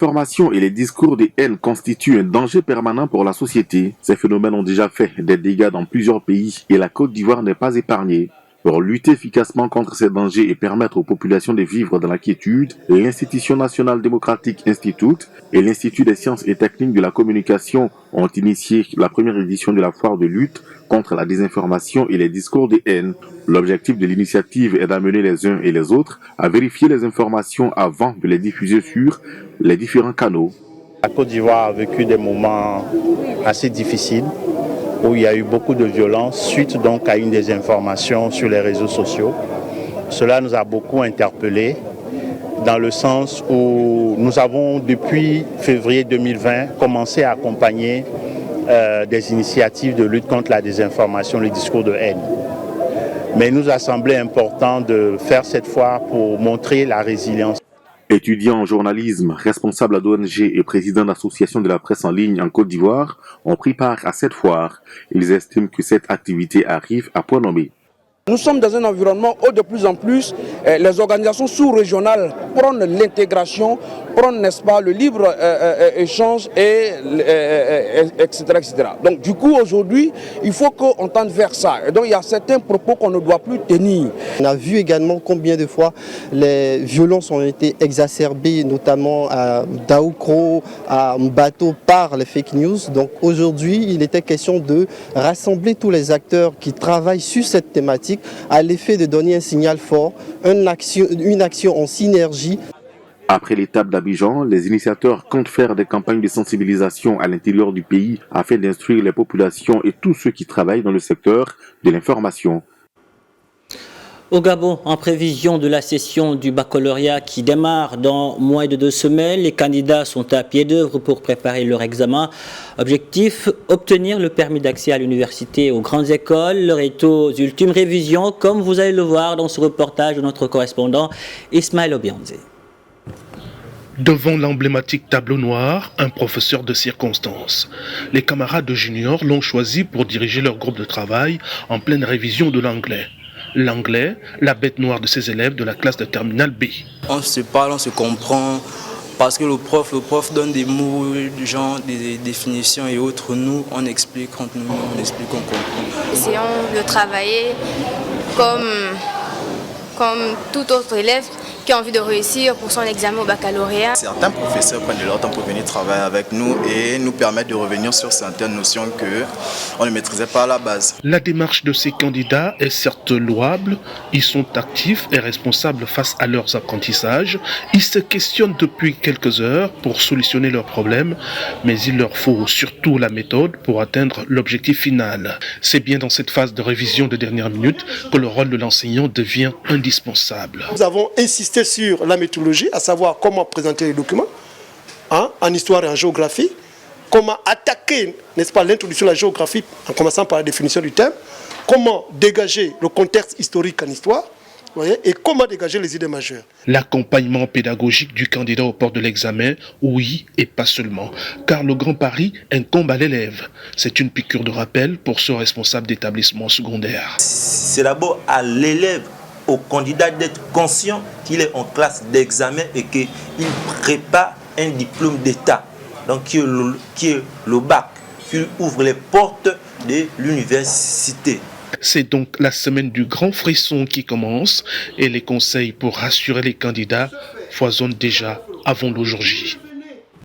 L'information et les discours de haine constituent un danger permanent pour la société. Ces phénomènes ont déjà fait des dégâts dans plusieurs pays et la Côte d'Ivoire n'est pas épargnée. Pour lutter efficacement contre ces dangers et permettre aux populations de vivre dans la quiétude, l'Institution nationale démocratique Institute et l'Institut des sciences et techniques de la communication ont initié la première édition de la foire de lutte contre la désinformation et les discours de haine. L'objectif de l'initiative est d'amener les uns et les autres à vérifier les informations avant de les diffuser sur les différents canaux. La Côte d'Ivoire a vécu des moments assez difficiles où il y a eu beaucoup de violence suite donc à une désinformation sur les réseaux sociaux. Cela nous a beaucoup interpellés dans le sens où nous avons depuis février 2020 commencé à accompagner des initiatives de lutte contre la désinformation, le discours de haine. Mais il nous a semblé important de faire cette fois pour montrer la résilience. Étudiants en journalisme, responsables d'ONG et présidents d'associations de la presse en ligne en Côte d'Ivoire ont pris part à cette foire. Ils estiment que cette activité arrive à point nommé. Nous sommes dans un environnement où de plus en plus les organisations sous-régionales prennent l'intégration, prennent, n'est-ce pas, le libre échange, etc., etc. Donc du coup aujourd'hui, il faut qu'on tende vers ça. Et donc il y a certains propos qu'on ne doit plus tenir. On a vu également combien de fois les violences ont été exacerbées, notamment à Daoukro, à Mbato par les fake news. Donc aujourd'hui, il était question de rassembler tous les acteurs qui travaillent sur cette thématique à l'effet de donner un signal fort, une action en synergie. Après l'étape d'Abidjan, les initiateurs comptent faire des campagnes de sensibilisation à l'intérieur du pays afin d'instruire les populations et tous ceux qui travaillent dans le secteur de l'information. Au Gabon, en prévision de la session du baccalauréat qui démarre dans moins de 2 semaines, les candidats sont à pied d'œuvre pour préparer leur examen. Objectif, obtenir le permis d'accès à l'université et aux grandes écoles. L'heure est aux ultimes révisions, comme vous allez le voir dans ce reportage de notre correspondant Ismaël Obianze. Devant l'emblématique tableau noir, un professeur de circonstance. Les camarades de junior l'ont choisi pour diriger leur groupe de travail en pleine révision de l'anglais. L'anglais, la bête noire de ses élèves de la classe de terminale B. On se parle, on se comprend, parce que le prof donne des mots, du genre des définitions et autres. Nous, on explique, quand nous, on explique, on comprend. Essayons de travailler comme tout autre élève qui a envie de réussir pour son examen au baccalauréat. Certains professeurs prennent de leur temps pour venir travailler avec nous et nous permettent de revenir sur certaines notions qu'on ne maîtrisait pas à la base. La démarche de ces candidats est certes louable, ils sont actifs et responsables face à leurs apprentissages, ils se questionnent depuis quelques heures pour solutionner leurs problèmes, mais il leur faut surtout la méthode pour atteindre l'objectif final. C'est bien dans cette phase de révision de dernière minute que le rôle de l'enseignant devient indispensable. Nous avons insisté sur la méthodologie, à savoir comment présenter les documents en histoire et en géographie, comment attaquer, n'est-ce pas, l'introduction de la géographie en commençant par la définition du thème, comment dégager le contexte historique en histoire, et comment dégager les idées majeures. L'accompagnement pédagogique du candidat au port de l'examen, oui, et pas seulement, car le grand pari incombe à l'élève. C'est une piqûre de rappel pour ce responsable d'établissement secondaire. C'est d'abord à l'élève, au candidat d'être conscient qu'il est en classe d'examen et qu'il prépare un diplôme d'État, donc qui est le bac, qui ouvre les portes de l'université. C'est donc la semaine du grand frisson qui commence et les conseils pour rassurer les candidats foisonnent déjà avant le jour J.